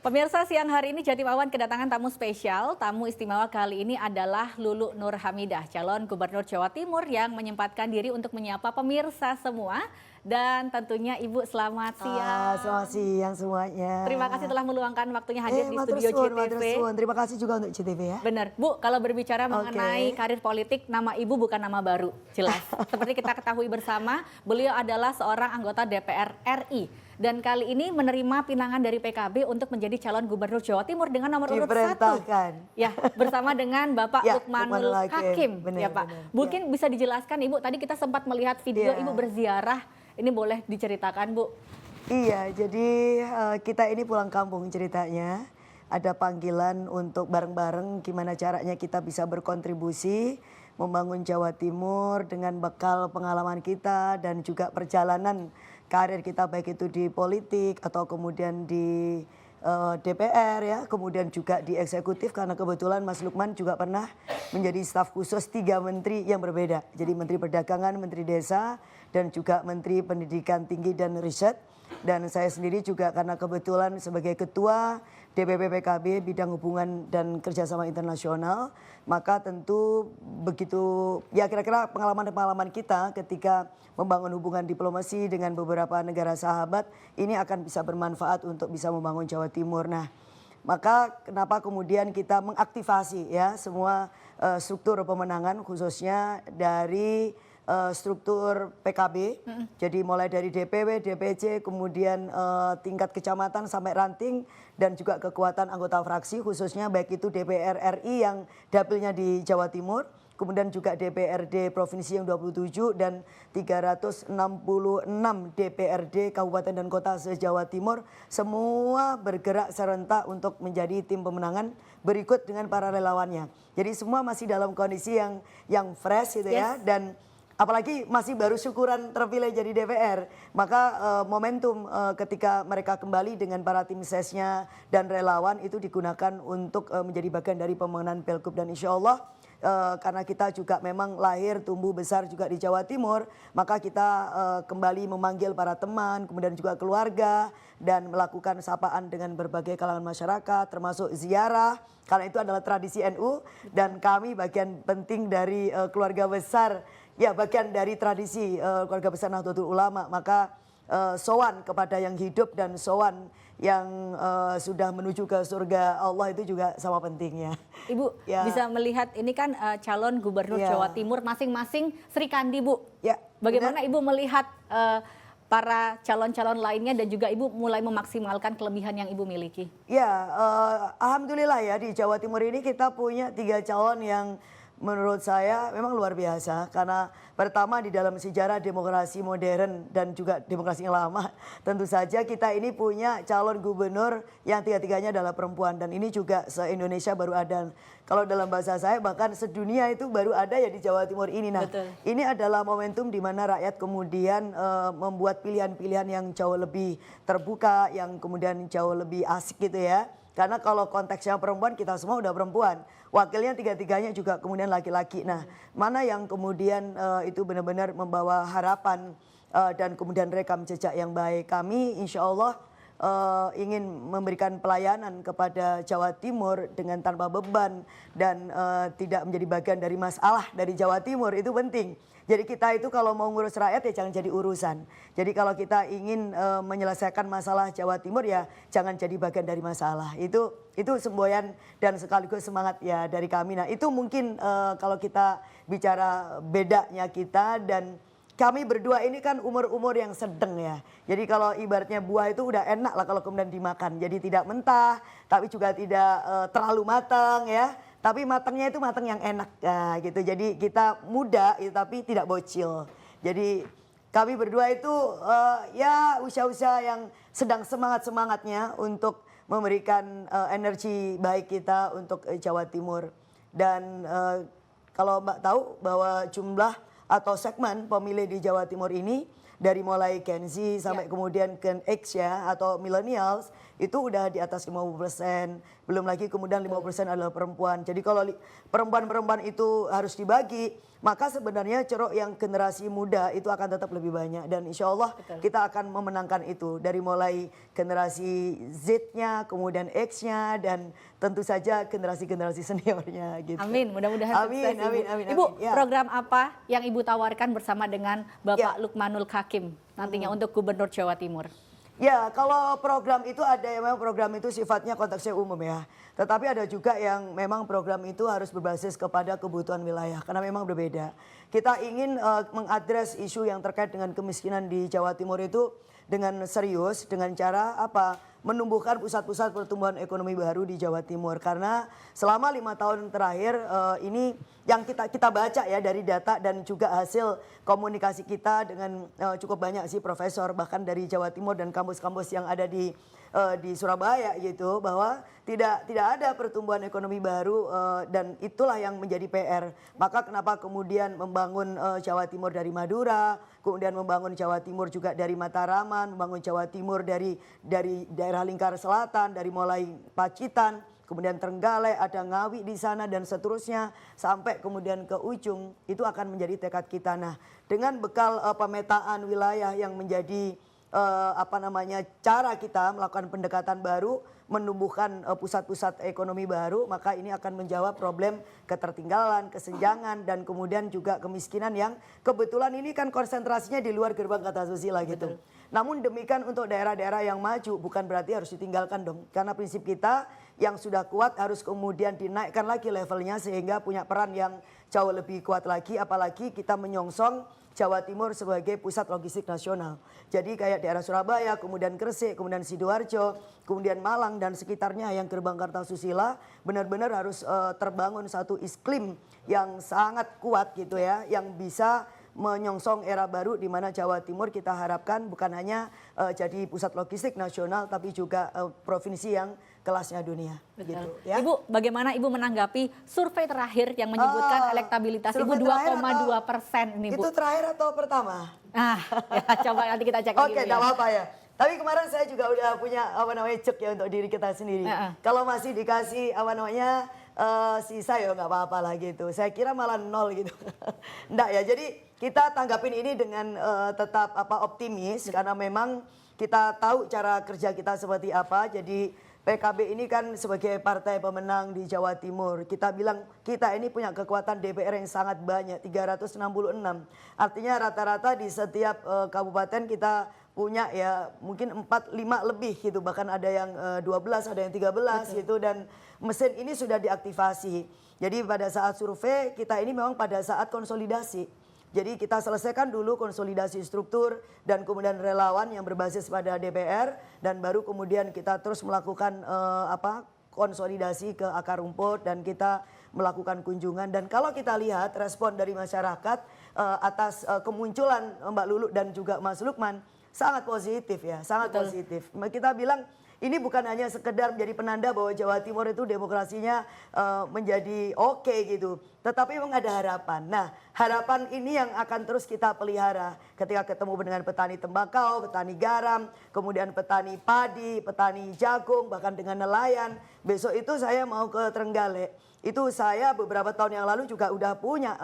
Pemirsa, siang hari ini Jatim Awan kedatangan tamu spesial. Tamu istimewa kali ini adalah Lulu Nur Hamidah, calon Gubernur Jawa Timur yang menyempatkan diri untuk menyapa pemirsa semua. Dan tentunya Ibu selamat siang. Selamat siang semuanya. Terima kasih telah meluangkan waktunya hadir di studio JTV. Terima kasih juga untuk JTV ya. Benar, Bu, kalau berbicara mengenai karir politik, nama Ibu bukan nama baru, jelas. Seperti kita ketahui bersama, beliau adalah seorang anggota DPR RI. Dan kali ini menerima pinangan dari PKB untuk menjadi calon Gubernur Jawa Timur dengan nomor urut 1. Ya, bersama dengan Bapak Lukmanul Hakim. Benar, ya Pak. Benar, Mungkin bisa dijelaskan Ibu, tadi kita sempat melihat video Ibu berziarah. Ini boleh diceritakan, Bu? Iya, jadi kita ini pulang kampung ceritanya. Ada panggilan untuk bareng-bareng gimana caranya kita bisa berkontribusi membangun Jawa Timur dengan bekal pengalaman kita dan juga perjalanan karir kita baik itu di politik atau kemudian di DPR ya, kemudian juga di eksekutif karena kebetulan Mas Lukman juga pernah menjadi staf khusus 3 menteri yang berbeda. Jadi Menteri Perdagangan, Menteri Desa, dan juga Menteri Pendidikan Tinggi dan Riset. Dan saya sendiri juga karena kebetulan sebagai Ketua DPP PKB bidang hubungan dan kerjasama internasional, maka tentu begitu ya kira-kira pengalaman-pengalaman kita ketika membangun hubungan diplomasi dengan beberapa negara sahabat ini akan bisa bermanfaat untuk bisa membangun Jawa Timur. Nah, maka kenapa kemudian kita mengaktifasi ya semua struktur pemenangan khususnya dari struktur PKB, jadi mulai dari DPW, DPC, kemudian tingkat kecamatan sampai ranting dan juga kekuatan anggota fraksi khususnya baik itu DPR RI yang dapilnya di Jawa Timur, kemudian juga DPRD Provinsi yang 27 dan 366 DPRD Kabupaten dan Kota se-Jawa Timur, semua bergerak serentak untuk menjadi tim pemenangan berikut dengan para relawannya. Jadi semua masih dalam kondisi yang fresh gitu ya, dan apalagi masih baru syukuran terpilih jadi DPR, maka momentum ketika mereka kembali dengan para tim sesnya dan relawan itu digunakan untuk menjadi bagian dari pemenangan Pilgub. Dan insya Allah karena kita juga memang lahir tumbuh besar juga di Jawa Timur, maka kita kembali memanggil para teman, kemudian juga keluarga dan melakukan sapaan dengan berbagai kalangan masyarakat termasuk ziarah, karena itu adalah tradisi NU dan kami bagian penting dari keluarga besar. Ya, bagian dari tradisi keluarga besar Nahdlatul Ulama, maka sowan kepada yang hidup dan sowan yang sudah menuju ke surga Allah itu juga sama pentingnya. Ibu bisa melihat ini kan calon Gubernur Jawa Timur masing-masing Sri Kandi, Bu. Ya, bagaimana Ibu melihat para calon-calon lainnya dan juga Ibu mulai memaksimalkan kelebihan yang Ibu miliki? Ya, alhamdulillah ya di Jawa Timur ini kita punya 3 calon yang menurut saya memang luar biasa karena pertama di dalam sejarah demokrasi modern dan juga demokrasi yang lama tentu saja kita ini punya calon gubernur yang 3-tiganya adalah perempuan dan ini juga se-Indonesia baru ada. Kalau dalam bahasa saya bahkan sedunia itu baru ada ya di Jawa Timur ini. Nah, ini adalah momentum di mana rakyat kemudian membuat pilihan-pilihan yang jauh lebih terbuka, yang kemudian jauh lebih asik gitu ya. Karena kalau konteksnya perempuan kita semua udah perempuan, wakilnya 3-tiganya juga kemudian laki-laki. Nah, mana yang kemudian itu benar-benar membawa harapan dan kemudian rekam jejak yang baik. Kami insya Allah ingin memberikan pelayanan kepada Jawa Timur dengan tanpa beban dan tidak menjadi bagian dari masalah dari Jawa Timur, itu penting. Jadi kita itu kalau mau ngurus rakyat ya jangan jadi urusan. Jadi kalau kita ingin menyelesaikan masalah Jawa Timur ya jangan jadi bagian dari masalah. Itu semboyan dan sekaligus semangat ya dari kami. Nah itu mungkin kalau kita bicara bedanya kita dan kami berdua ini kan umur-umur yang sedang ya. Jadi kalau ibaratnya buah itu udah enak lah kalau kemudian dimakan. Jadi tidak mentah tapi juga tidak terlalu matang ya. Tapi matangnya itu matang yang enak ya, gitu. Jadi kita muda itu tapi tidak bocil. Jadi kami berdua itu ya usaha-usaha yang sedang semangat-semangatnya untuk memberikan energi baik kita untuk Jawa Timur. Dan kalau Mbak tahu bahwa jumlah atau segmen pemilih di Jawa Timur ini dari mulai Gen Z sampai kemudian Gen X ya atau millennials itu udah di atas 50%. Belum lagi kemudian 50% adalah perempuan. Jadi kalau perempuan-perempuan itu harus dibagi, maka sebenarnya ceruk yang generasi muda itu akan tetap lebih banyak. Dan insya Allah kita akan memenangkan itu. Dari mulai generasi Z-nya, kemudian X-nya, dan tentu saja generasi-generasi seniornya gitu. Amin, mudah-mudahan sukses Ibu. Ibu, ya. program apa yang Ibu tawarkan bersama dengan Bapak Lukmanul Hakim nantinya untuk Gubernur Jawa Timur? Ya, kalau program itu ada yang memang program itu sifatnya konteksnya umum ya. Tetapi ada juga yang memang program itu harus berbasis kepada kebutuhan wilayah karena memang berbeda. Kita ingin mengadres isu yang terkait dengan kemiskinan di Jawa Timur itu dengan serius, dengan cara apa? Menumbuhkan pusat-pusat pertumbuhan ekonomi baru di Jawa Timur. Karena selama 5 tahun terakhir ini yang kita baca ya dari data dan juga hasil komunikasi kita dengan cukup banyak sih profesor bahkan dari Jawa Timur dan kampus-kampus yang ada di Surabaya gitu, bahwa tidak ada pertumbuhan ekonomi baru dan itulah yang menjadi PR. Maka kenapa kemudian membangun Jawa Timur dari Madura, kemudian membangun Jawa Timur juga dari Mataraman, membangun Jawa Timur dari daerah lingkar selatan, dari mulai Pacitan, kemudian Trenggalek, ada Ngawi di sana dan seterusnya sampai kemudian ke ujung, itu akan menjadi tekad kita. Nah, dengan bekal pemetaan wilayah yang menjadi cara kita melakukan pendekatan baru, menumbuhkan pusat-pusat ekonomi baru, maka ini akan menjawab problem ketertinggalan, kesenjangan, dan kemudian juga kemiskinan yang kebetulan ini kan konsentrasinya di luar gerbang kata susila gitu. Namun demikian untuk daerah-daerah yang maju bukan berarti harus ditinggalkan dong. Karena prinsip kita yang sudah kuat harus kemudian dinaikkan lagi levelnya sehingga punya peran yang jauh lebih kuat lagi, apalagi kita menyongsong Jawa Timur sebagai pusat logistik nasional. Jadi kayak daerah Surabaya, kemudian Gresik, kemudian Sidoarjo, kemudian Malang dan sekitarnya yang gerbang Kartasusila benar-benar harus terbangun satu iklim yang sangat kuat gitu ya, yang bisa menyongsong era baru di mana Jawa Timur kita harapkan bukan hanya jadi pusat logistik nasional tapi juga provinsi yang kelasnya dunia. Betul. Gitu, ya. Ibu, bagaimana Ibu menanggapi survei terakhir yang menyebutkan elektabilitas Ibu 2,2% ini Bu? Itu terakhir atau pertama? Ah, ya, coba nanti kita cek lagi. Oke, tidak apa-apa ya. Tapi kemarin saya juga udah punya cek ya untuk diri kita sendiri. Kalau masih dikasih sisa ya nggak apa-apa lah gitu. Saya kira malah 0 gitu. Enggak ya. Jadi kita tanggapin ini dengan tetap optimis karena memang kita tahu cara kerja kita seperti apa. Jadi PKB ini kan sebagai partai pemenang di Jawa Timur. Kita bilang kita ini punya kekuatan DPR yang sangat banyak, 366. Artinya rata-rata di setiap kabupaten kita punya ya mungkin 4-5 lebih gitu. Bahkan ada yang 12, ada yang 13 gitu. Dan mesin ini sudah diaktifasi. Jadi pada saat survei kita ini memang pada saat konsolidasi. Jadi kita selesaikan dulu konsolidasi struktur dan kemudian relawan yang berbasis pada DPR dan baru kemudian kita terus melakukan konsolidasi ke akar rumput dan kita melakukan kunjungan. Dan kalau kita lihat respon dari masyarakat atas kemunculan Mbak Lulu dan juga Mas Lukman sangat positif ya, sangat positif. Kita bilang ini bukan hanya sekedar menjadi penanda bahwa Jawa Timur itu demokrasinya menjadi oke gitu. Tetapi memang ada harapan. Nah, harapan ini yang akan terus kita pelihara ketika ketemu dengan petani tembakau, petani garam, kemudian petani padi, petani jagung, bahkan dengan nelayan. Besok itu saya mau ke Trenggalek. Itu saya beberapa tahun yang lalu juga udah punya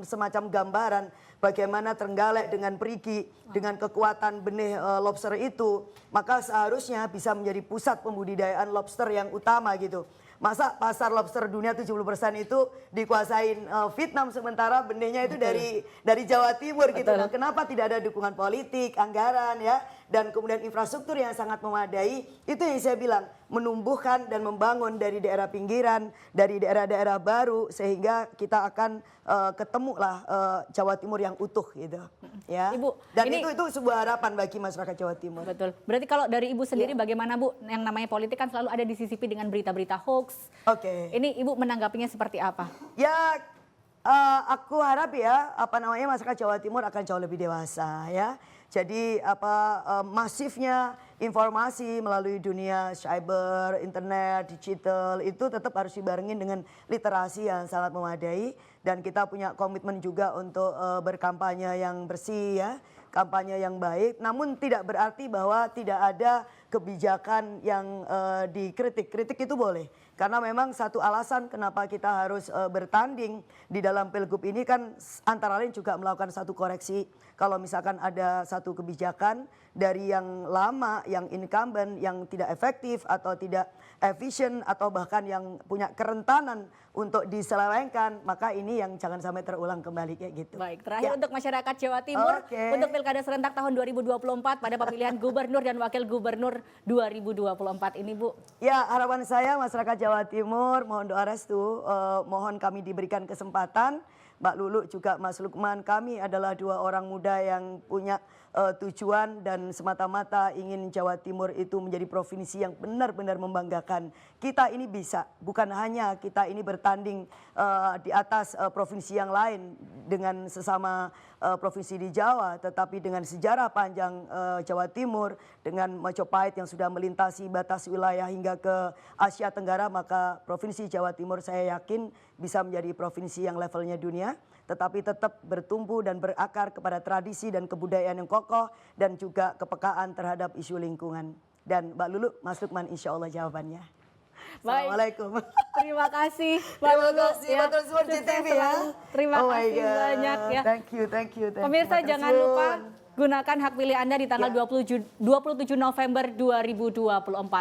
semacam gambaran bagaimana Trenggalek dengan perigi, dengan kekuatan benih lobster itu, maka seharusnya bisa menjadi pusat pembudidayaan lobster yang utama gitu. Masa pasar lobster dunia 70% itu dikuasain Vietnam sementara benihnya itu dari Jawa Timur gitu. Nah, kenapa tidak ada dukungan politik, anggaran ya, dan kemudian infrastruktur yang sangat memadai? Itu yang saya bilang, menumbuhkan dan membangun dari daerah pinggiran, dari daerah-daerah baru sehingga kita akan ketemulah Jawa Timur yang utuh gitu. Ya. Ibu, dan ini, itu sebuah harapan bagi masyarakat Jawa Timur. Betul. Berarti kalau dari Ibu sendiri bagaimana Bu? Yang namanya politik kan selalu ada disisipi dengan berita-berita hoax. Oke. Ini Ibu menanggapinya seperti apa? Ya, aku harap ya masyarakat Jawa Timur akan jauh lebih dewasa ya. Jadi masifnya informasi melalui dunia cyber, internet, digital itu tetap harus dibarengin dengan literasi yang sangat memadai dan kita punya komitmen juga untuk berkampanye yang bersih ya, kampanye yang baik. Namun tidak berarti bahwa tidak ada kebijakan yang dikritik. Kritik itu boleh. Karena memang satu alasan kenapa kita harus bertanding di dalam Pilgub ini kan antara lain juga melakukan satu koreksi. Kalau misalkan ada satu kebijakan dari yang lama, yang incumbent, yang tidak efektif atau tidak efisien atau bahkan yang punya kerentanan untuk diselewengkan, maka ini yang jangan sampai terulang kembali kayak gitu. Baik, terakhir untuk masyarakat Jawa Timur, untuk Pilkada serentak tahun 2024 pada pemilihan gubernur dan wakil gubernur 2024 ini, Bu. Ya, harapan saya masyarakat Jawa Timur mohon doa restu, mohon kami diberikan kesempatan. Mbak Lulu juga Mas Lukman, kami adalah dua orang muda yang punya tujuan dan semata-mata ingin Jawa Timur itu menjadi provinsi yang benar-benar membanggakan. Kita ini bisa, bukan hanya kita ini bertanding di atas provinsi yang lain dengan sesama provinsi di Jawa, tetapi dengan sejarah panjang Jawa Timur, dengan Majapahit yang sudah melintasi batas wilayah hingga ke Asia Tenggara, maka provinsi Jawa Timur saya yakin bisa menjadi provinsi yang levelnya dunia, tetapi tetap bertumbuh dan berakar kepada tradisi dan kebudayaan yang kokoh dan juga kepekaan terhadap isu lingkungan. Dan Mbak Lulu, Mas Lukman insya Allah jawabannya. Assalamualaikum. Terima kasih. Terima kasih, Betul Suwon GTV ya. Terima kasih banyak ya. Thank you. Pemirsa jangan lupa gunakan hak pilih Anda di tanggal 27 November 2024.